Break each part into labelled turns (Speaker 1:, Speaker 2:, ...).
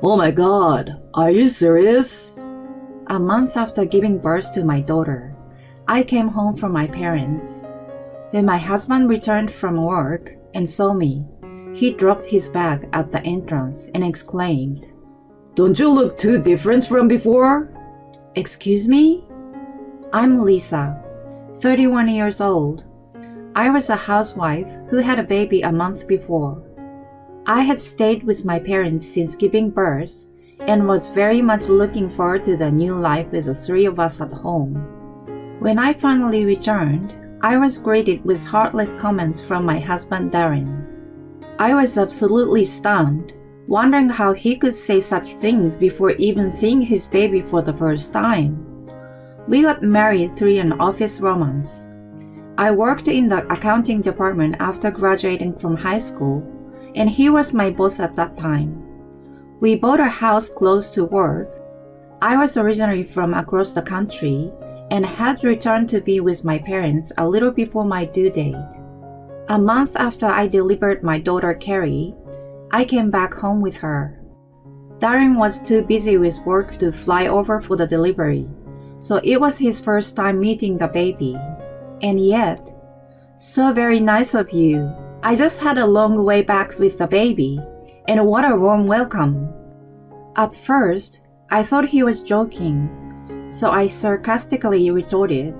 Speaker 1: Oh my god, are you serious?
Speaker 2: A month after giving birth to my daughter, I came home from my parents. When my husband returned from work and saw me, he dropped his bag at the entrance and exclaimed,
Speaker 1: Don't you look too different from before?
Speaker 2: Excuse me? I'm Lisa, 31 years old. I was a housewife who had a baby a month before. I had stayed with my parents since giving birth and was very much looking forward to the new life with the three of us at home. When I finally returned, I was greeted with heartless comments from my husband Darren. I was absolutely stunned, wondering how he could say such things before even seeing his baby for the first time. We got married through an office romance. I worked in the accounting department after graduating from high school, and he was my boss at that time. We bought a house close to work. I was originally from across the country and had returned to be with my parents a little before my due date. A month after I delivered my daughter Carrie, I came back home with her. Darren was too busy with work to fly over for the delivery, so it was his first time meeting the baby. And yet, so very nice of you. I just had a long way back with the baby, and what a warm welcome. At first, I thought he was joking, so I sarcastically retorted.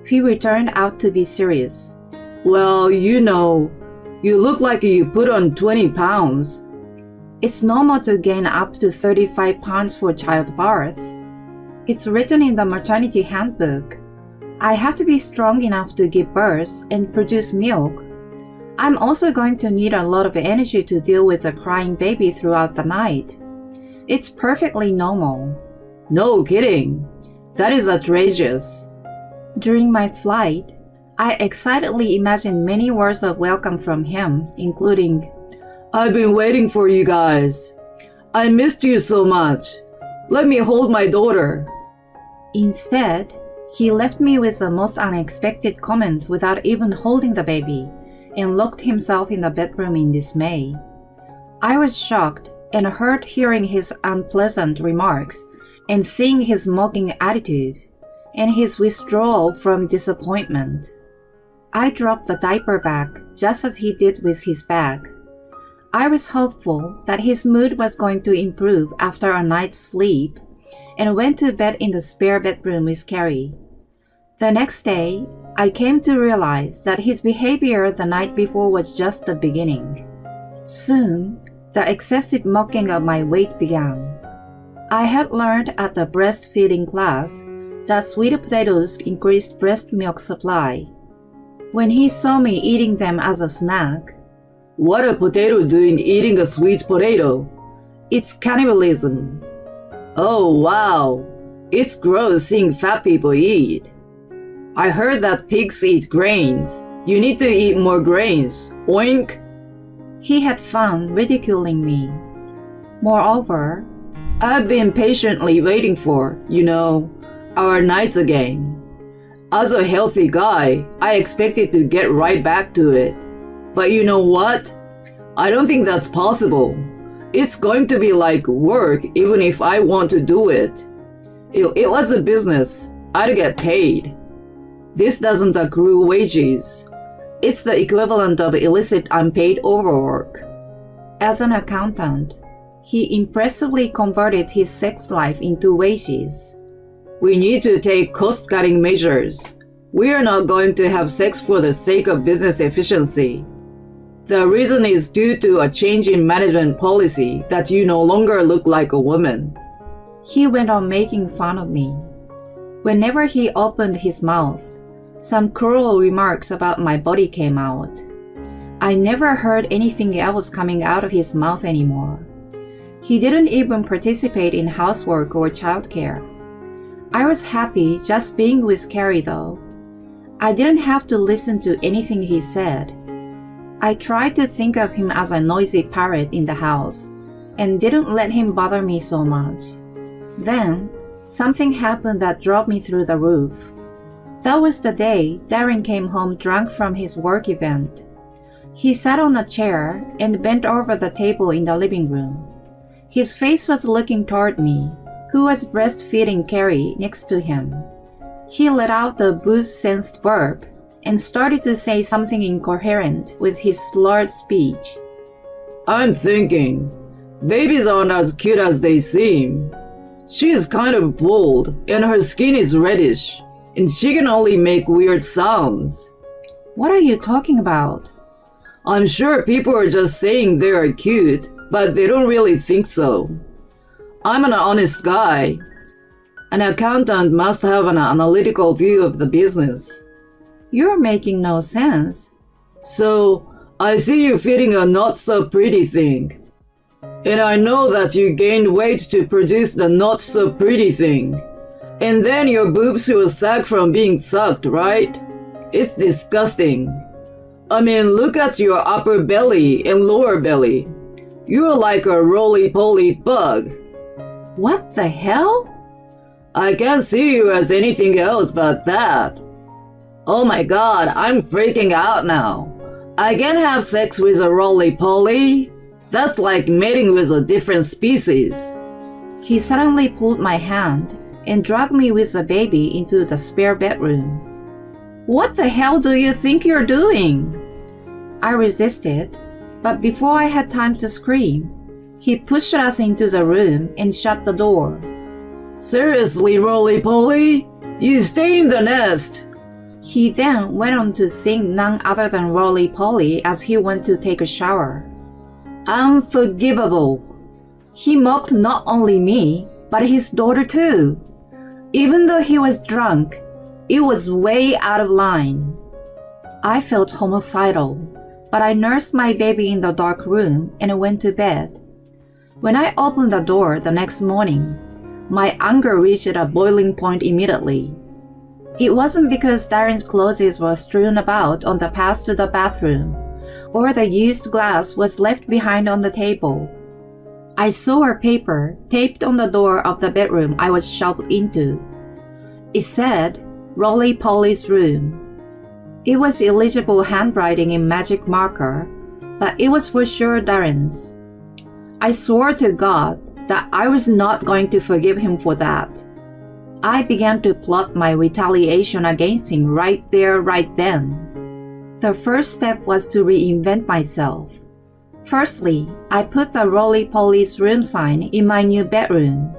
Speaker 2: He returned out to be serious.
Speaker 1: Well, you look like you put on 20 pounds.
Speaker 2: It's normal to gain up to 35 pounds for childbirth. It's written in the maternity handbook. I have to be strong enough to give birth and produce milk. I'm also going to need a lot of energy to deal with a crying baby throughout the night. It's perfectly normal.
Speaker 1: No kidding. That is outrageous.
Speaker 2: During my flight, I excitedly imagined many words of welcome from him, including,
Speaker 1: I've been waiting for you guys. I missed you so much. Let me hold my daughter.
Speaker 2: Instead, he left me with the most unexpected comment without even holding the baby, and locked himself in the bedroom in dismay. I was shocked and hurt hearing his unpleasant remarks and seeing his mocking attitude and his withdrawal from disappointment. I dropped the diaper bag just as he did with his bag. I was hopeful that his mood was going to improve after a night's sleep and went to bed in the spare bedroom with Carrie. The next day, I came to realize that his behavior the night before was just the beginning. Soon, the excessive mocking of my weight began. I had learned at the breastfeeding class that sweet potatoes increased breast milk supply. When he saw me eating them as a snack,
Speaker 1: What a potato doing eating a sweet potato? It's cannibalism. Oh wow, it's gross seeing fat people eat. I heard that pigs eat grains. You need to eat more grains. Oink!
Speaker 2: he had fun ridiculing me. Moreover,
Speaker 1: I've been patiently waiting for, our nights again. As a healthy guy, I expected to get right back to it. But you know what? I don't think that's possible. It's going to be like work even if I want to do it. If it was a business, I'd get paid. This doesn't accrue wages. It's the equivalent of illicit unpaid overwork.
Speaker 2: as an accountant, he impressively converted his sex life into wages.
Speaker 1: We need to take cost-cutting measures. We are not going to have sex for the sake of business efficiency. The reason is due to a change in management policy that you no longer look like a woman.
Speaker 2: He went on making fun of me. Whenever he opened his mouth, some cruel remarks about my body came out. I never heard anything else coming out of his mouth anymore. He didn't even participate in housework or childcare. I was happy just being with Carrie though. I didn't have to listen to anything he said. I tried to think of him as a noisy parrot in the house and didn't let him bother me so much. Then, something happened that drove me through the roof. That was the day Darren came home drunk from his work event. He sat on a chair and bent over the table in the living room. His face was looking toward me, who was breastfeeding Carrie next to him. He let out a booze-sensed burp and started to say something incoherent with his slurred speech.
Speaker 1: I'm thinking, babies aren't as cute as they seem. She is kind of bald and her skin is reddish, and she can only make weird sounds.
Speaker 2: What are you talking about?
Speaker 1: I'm sure people are just saying they are cute, but they don't really think so. I'm an honest guy. An accountant must have an analytical view of the business.
Speaker 2: You're making no sense.
Speaker 1: So, I see you feeding a not-so-pretty thing. And I know that you gained weight to produce the not-so-pretty thing. And then your boobs will sag from being sucked, right? It's disgusting. I mean, look at your upper belly and lower belly. You're like a roly-poly bug.
Speaker 2: What the hell?
Speaker 1: I can't see you as anything else but that. Oh my god, I'm freaking out now. I can't have sex with a roly-poly. That's like mating with a different species.
Speaker 2: He suddenly pulled my hand and dragged me with the baby into the spare bedroom. What the hell do you think you're doing? I resisted, but before I had time to scream, he pushed us into the room and shut the door.
Speaker 1: Seriously, roly-poly? You stay in the nest.
Speaker 2: He then went on to sing none other than roly-poly as he went to take a shower. Unforgivable. He mocked not only me, but his daughter too. Even though he was drunk, it was way out of line. I felt homicidal, but I nursed my baby in the dark room and went to bed. When I opened the door the next morning, my anger reached a boiling point immediately. It wasn't because Darren's clothes were strewn about on the path to the bathroom, or the used glass was left behind on the table. I saw a paper taped on the door of the bedroom I was shoved into. It said, Roly-Poly's room. It was illegible handwriting in magic marker, but it was for sure Darren's. I swore to God that I was not going to forgive him for that. I began to plot my retaliation against him right there, right then. The first step was to reinvent myself. Firstly, I put the Roly-Poly's room sign in my new bedroom.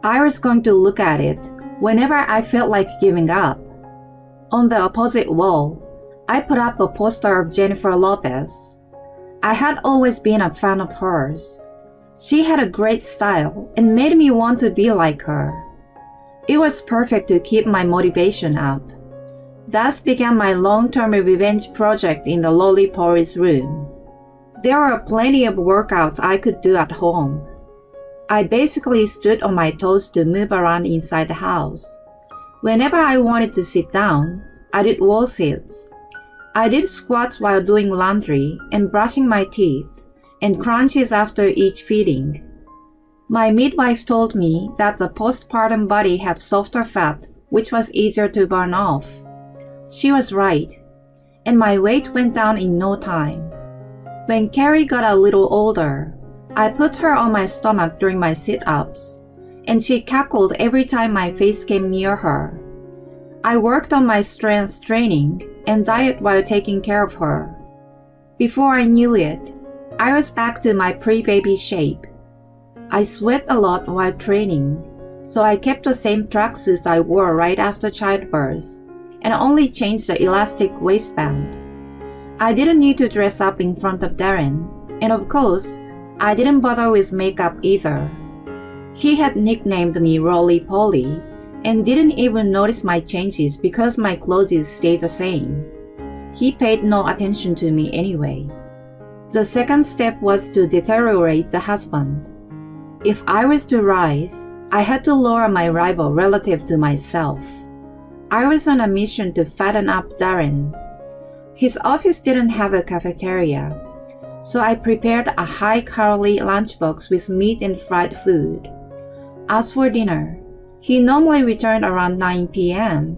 Speaker 2: I was going to look at it whenever I felt like giving up. On the opposite wall, I put up a poster of Jennifer Lopez. I had always been a fan of hers. She had a great style and made me want to be like her. It was perfect to keep my motivation up. Thus began my long-term revenge project in the Roly-Poly's room. There were plenty of workouts I could do at home. I basically stood on my toes to move around inside the house. Whenever I wanted to sit down, I did wall sits. I did squats while doing laundry and brushing my teeth, and crunches after each feeding. My midwife told me that the postpartum body had softer fat, which was easier to burn off. She was right, and my weight went down in no time. When Carrie got a little older, I put her on my stomach during my sit-ups, and she cackled every time my face came near her. I worked on my strength training and diet while taking care of her. Before I knew it, I was back to my pre-baby shape. I sweat a lot while training, so I kept the same tracksuits I wore right after childbirth, and only changed the elastic waistband. I didn't need to dress up in front of Darren, and of course, I didn't bother with makeup either. He had nicknamed me Roly-Poly, and didn't even notice my changes because my clothes stayed the same. He paid no attention to me anyway. The second step was to deteriorate the husband. If I was to rise, I had to lower my rival relative to myself. I was on a mission to fatten up Darren. His office didn't have a cafeteria, so I prepared a high-calorie lunchbox with meat and fried food. As for dinner, he normally returned around 9 p.m.,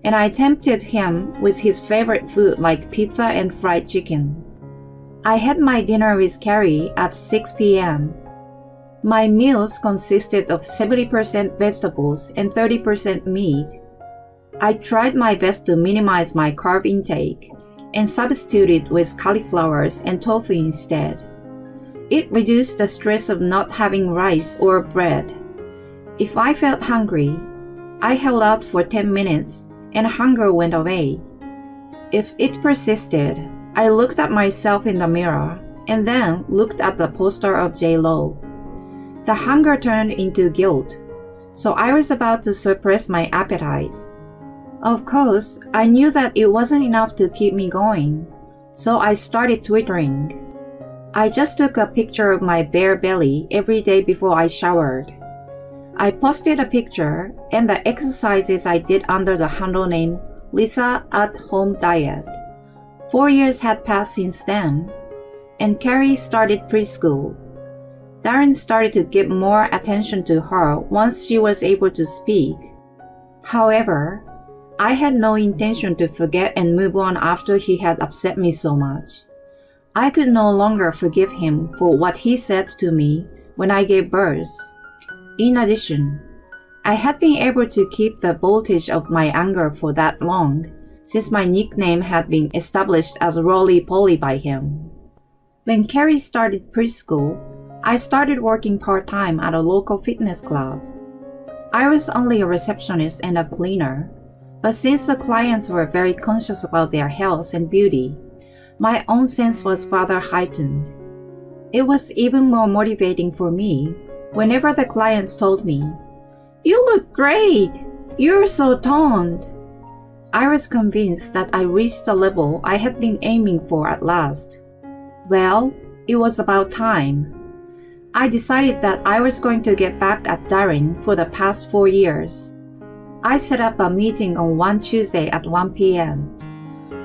Speaker 2: and I tempted him with his favorite food like pizza and fried chicken. I had my dinner with Carrie at 6 p.m. My meals consisted of 70% vegetables and 30% meat. I tried my best to minimize my carb intake and substituted with cauliflowers and tofu instead. It reduced the stress of not having rice or bread. If I felt hungry, I held out for 10 minutes and hunger went away. If it persisted, I looked at myself in the mirror and then looked at the poster of J-Lo. The hunger turned into guilt, so I was about to suppress my appetite. Of course, I knew that it wasn't enough to keep me going, so I started twittering. I just took a picture of my bare belly every day before I showered. I posted a picture and the exercises I did under the handle name Lisa at Home Diet. 4 years had passed since then, and Carrie started preschool. Darren started to give more attention to her once she was able to speak. However, I had no intention to forget and move on after he had upset me so much. I could no longer forgive him for what he said to me when I gave birth. In addition, I had been able to keep the voltage of my anger for that long, since my nickname had been established as Roly-Poly by him. When Carrie started preschool, I started working part-time at a local fitness club. I was only a receptionist and a cleaner, but since the clients were very conscious about their health and beauty, my own sense was further heightened. It was even more motivating for me whenever the clients told me, "You look great! You're so toned!" I was convinced that I reached the level I had been aiming for at last. Well, it was about time. I decided that I was going to get back at Darren for the past 4 years. I set up a meeting on one Tuesday at 1 p.m.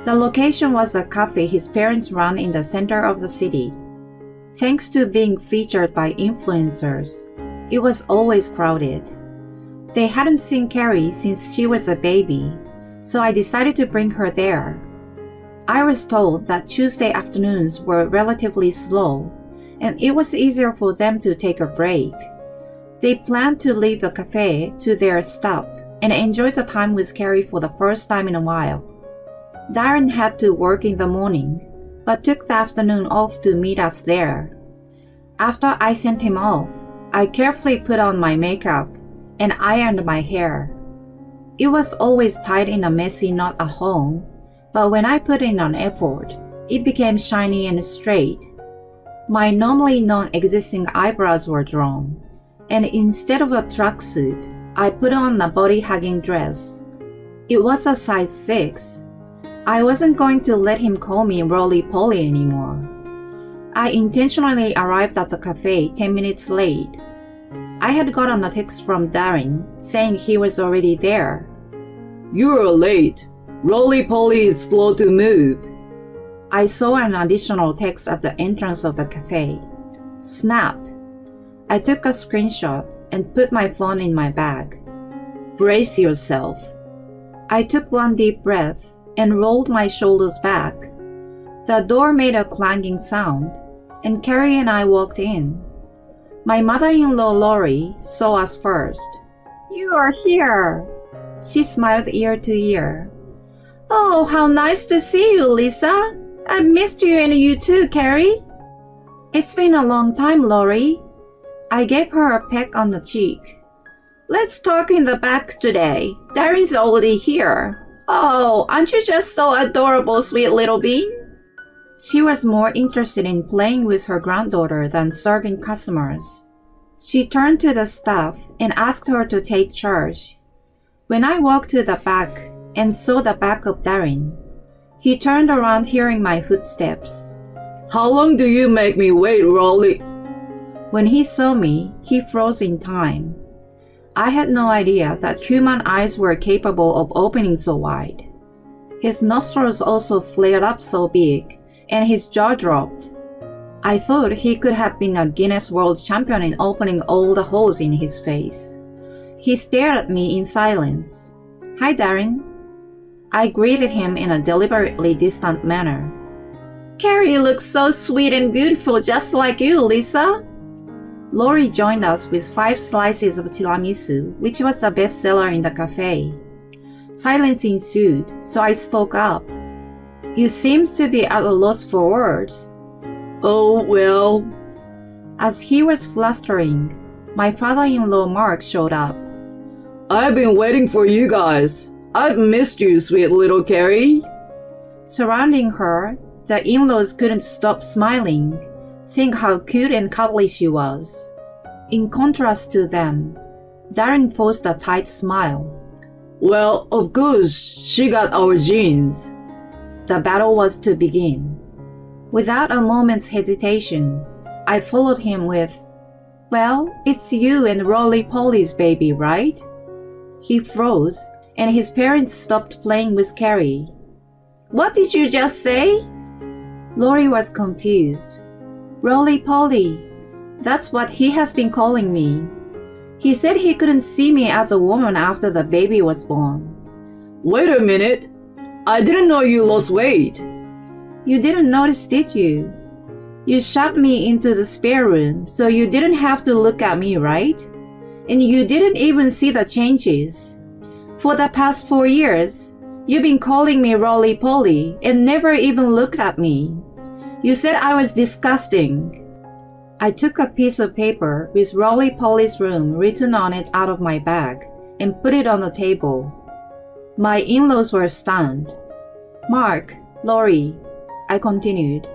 Speaker 2: The location was a cafe his parents ran in the center of the city. Thanks to being featured by influencers, it was always crowded. They hadn't seen Carrie since she was a baby, so I decided to bring her there. I was told that Tuesday afternoons were relatively slow, and it was easier for them to take a break. They planned to leave the cafe to their staff and enjoy the time with Carrie for the first time in a while. Darren had to work in the morning, but took the afternoon off to meet us there. After I sent him off, I carefully put on my makeup and ironed my hair. It was always tied in a messy knot at home, but when I put in an effort, it became shiny and straight. My normally non-existing eyebrows were drawn, and instead of a tracksuit, I put on a body-hugging dress. It was a size 6. I wasn't going to let him call me Roly-Poly anymore. I intentionally arrived at the cafe 10 minutes late. I had gotten a text from Darren saying he was already there.
Speaker 1: "You're late. Roly-Poly is slow to move."
Speaker 2: I saw an additional text at the entrance of the cafe. Snap. I took a screenshot and put my phone in my bag.
Speaker 1: "Brace yourself."
Speaker 2: I took one deep breath and rolled my shoulders back. The door made a clanging sound, and Carrie and I walked in. My mother-in-law Lori saw us first. "You are here." She smiled ear to ear. "Oh, how nice to see you, Lisa. I missed you and you too, Carrie." "It's been a long time, Lori." I gave her a peck on the cheek. "Let's talk in the back today. Darren's already here." "Oh, aren't you just so adorable, sweet little bean?" She was more interested in playing with her granddaughter than serving customers. She turned to the staff and asked her to take charge. When I walked to the back and saw the back of Darren, he turned around hearing my footsteps.
Speaker 1: "How long do you make me wait, Rolly?"
Speaker 2: When he saw me, he froze in time. I had no idea that human eyes were capable of opening so wide. His nostrils also flared up so big, and his jaw dropped. I thought he could have been a Guinness World Champion in opening all the holes in his face. He stared at me in silence. "Hi, Darren." I greeted him in a deliberately distant manner. "Carrie looks so sweet and beautiful, just like you, Lisa." Lori joined us with 5 slices of tiramisu, which was the best seller in the cafe. Silence ensued, so I spoke up. You seem to be at a loss for words.
Speaker 1: Oh, well.
Speaker 2: As he was flustering, my father-in-law Mark showed up.
Speaker 1: I've been waiting for you guys. I've missed you, sweet little Carrie.
Speaker 2: Surrounding her, the in-laws couldn't stop smiling, seeing how cute and cuddly she was. In contrast to them, Darren forced a tight smile.
Speaker 1: Well, of course, she got our genes.
Speaker 2: The battle was to begin. Without a moment's hesitation, I followed him with, Well, it's you and Roly-Poly's baby, right? He froze, and his parents stopped playing with Carrie. What did you just say? Lori was confused. Roly-Poly. That's what he has been calling me. He said he couldn't see me as a woman after the baby was born.
Speaker 1: Wait a minute. I didn't know you lost weight.
Speaker 2: You didn't notice, did you? You shoved me into the spare room, so you didn't have to look at me, right? And you didn't even see the changes. For the past 4 years, you've been calling me Roly-Poly and never even looked at me. You said I was disgusting. I took a piece of paper with Roly-Poly's room written on it out of my bag and put it on the table. My in-laws were stunned. Mark, Lori, I continued.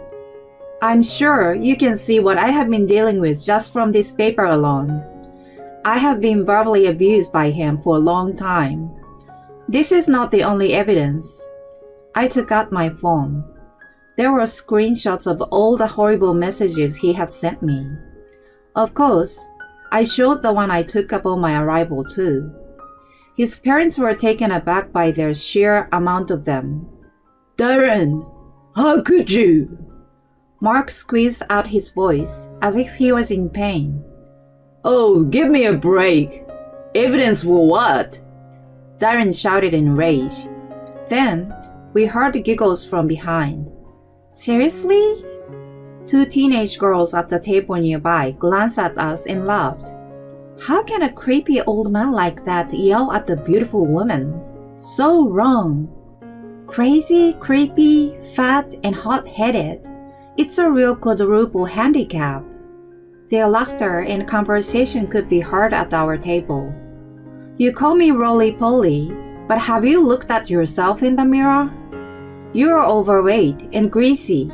Speaker 2: I'm sure you can see what I have been dealing with just from this paper alone. I have been verbally abused by him for a long time. This is not the only evidence. I took out my phone. There were screenshots of all the horrible messages he had sent me. Of course, I showed the one I took upon my arrival too. His parents were taken aback by their sheer amount of them.
Speaker 1: Darren, how could you?
Speaker 2: Mark squeezed out his voice as if he was in pain.
Speaker 1: Oh, give me a break. Evidence for what?
Speaker 2: Darren shouted in rage. Then, we heard giggles from behind. Seriously? 2 teenage girls at the table nearby glanced at us and laughed. How can a creepy old man like that yell at the beautiful woman? So wrong. Crazy, creepy, fat, and hot-headed. It's a real quadruple handicap. Their laughter and conversation could be heard at our table. You call me Roly-Poly, but have you looked at yourself in the mirror? You're overweight and greasy.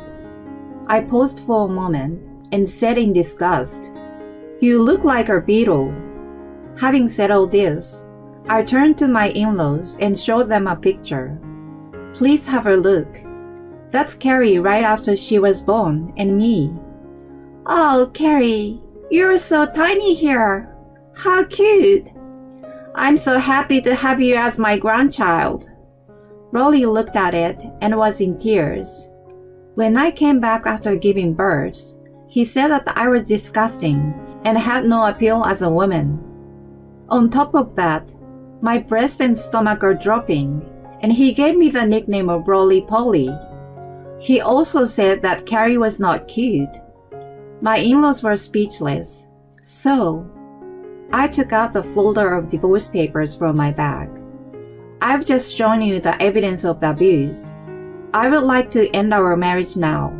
Speaker 2: I paused for a moment and said in disgust, You look like a beetle. Having said all this, I turned to my in-laws and showed them a picture. Please have a look. That's Carrie right after she was born, and me. Oh, Carrie, you're so tiny here. How cute. I'm so happy to have you as my grandchild. Rolly looked at it and was in tears. When I came back after giving birth, he said that I was disgusting and had no appeal as a woman. On top of that, my breast and stomach are dropping, and he gave me the nickname of Roly-Poly. He also said that Carrie was not cute. My in-laws were speechless. So, I took out the folder of divorce papers from my bag. I've just shown you the evidence of the abuse. I would like to end our marriage now.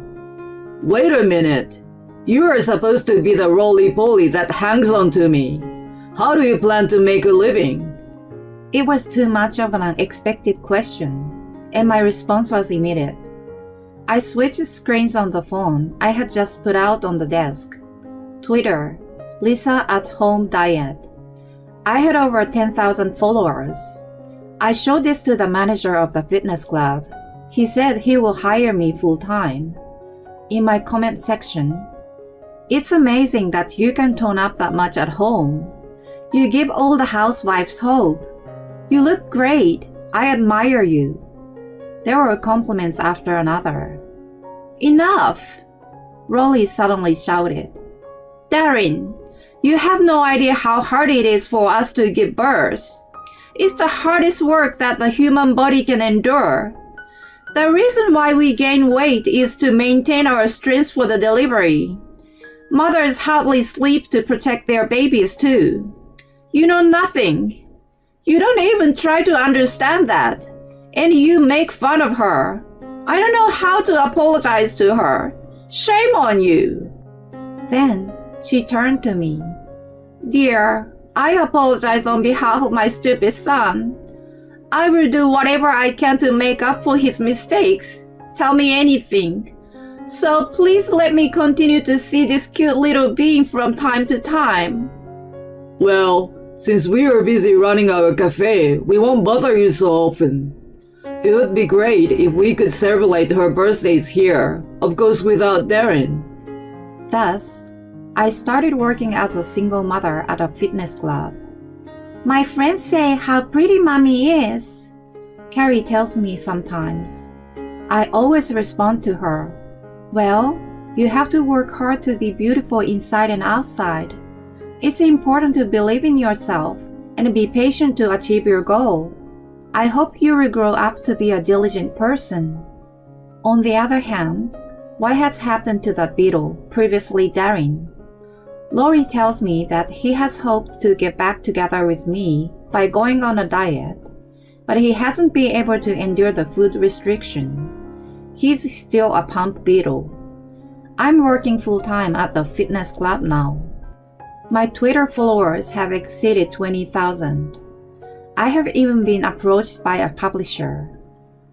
Speaker 1: Wait a minute. You are supposed to be the Roly-Poly that hangs on to me. How do you plan to make a living?
Speaker 2: It was too much of an unexpected question, and my response was immediate. I switched screens on the phone I had just put out on the desk. Twitter, Lisa at Home Diet. I had over 10,000 followers. I showed this to the manager of the fitness club. He said he will hire me full-time. In my comment section, It's amazing that you can tone up that much at home. You give all the housewives hope. You look great. I admire you. There were compliments after another. Enough! Rolly suddenly shouted. Darren, you have no idea how hard it is for us to give birth. It's the hardest work that the human body can endure. The reason why we gain weight is to maintain our strength for the delivery. Mothers hardly sleep to protect their babies too. You know nothing. You don't even try to understand that. And you make fun of her. I don't know how to apologize to her. Shame on you. Then she turned to me. Dear, I apologize on behalf of my stupid son. I will do whatever I can to make up for his mistakes. Tell me anything. So please let me continue to see this cute little being from time to time.
Speaker 1: Well, since we are busy running our cafe, we won't bother you so often. It would be great if we could celebrate her birthdays here, of course without Darren.
Speaker 2: Thus, I started working as a single mother at a fitness club. My friends say how pretty mommy is, Carrie tells me sometimes. I always respond to her, well, you have to work hard to be beautiful inside and outside. It's important to believe in yourself and be patient to achieve your goal. I hope you will grow up to be a diligent person. On the other hand, what has happened to the beetle, previously Darren? Lori tells me that he has hoped to get back together with me by going on a diet, but he hasn't been able to endure the food restriction. He's still a pump beetle. I'm working full-time at the fitness club now. My Twitter followers have exceeded 20,000. I have even been approached by a publisher.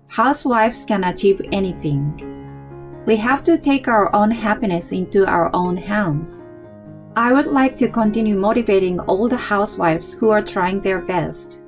Speaker 2: Housewives can achieve anything. We have to take our own happiness into our own hands. I would like to continue motivating all the housewives who are trying their best.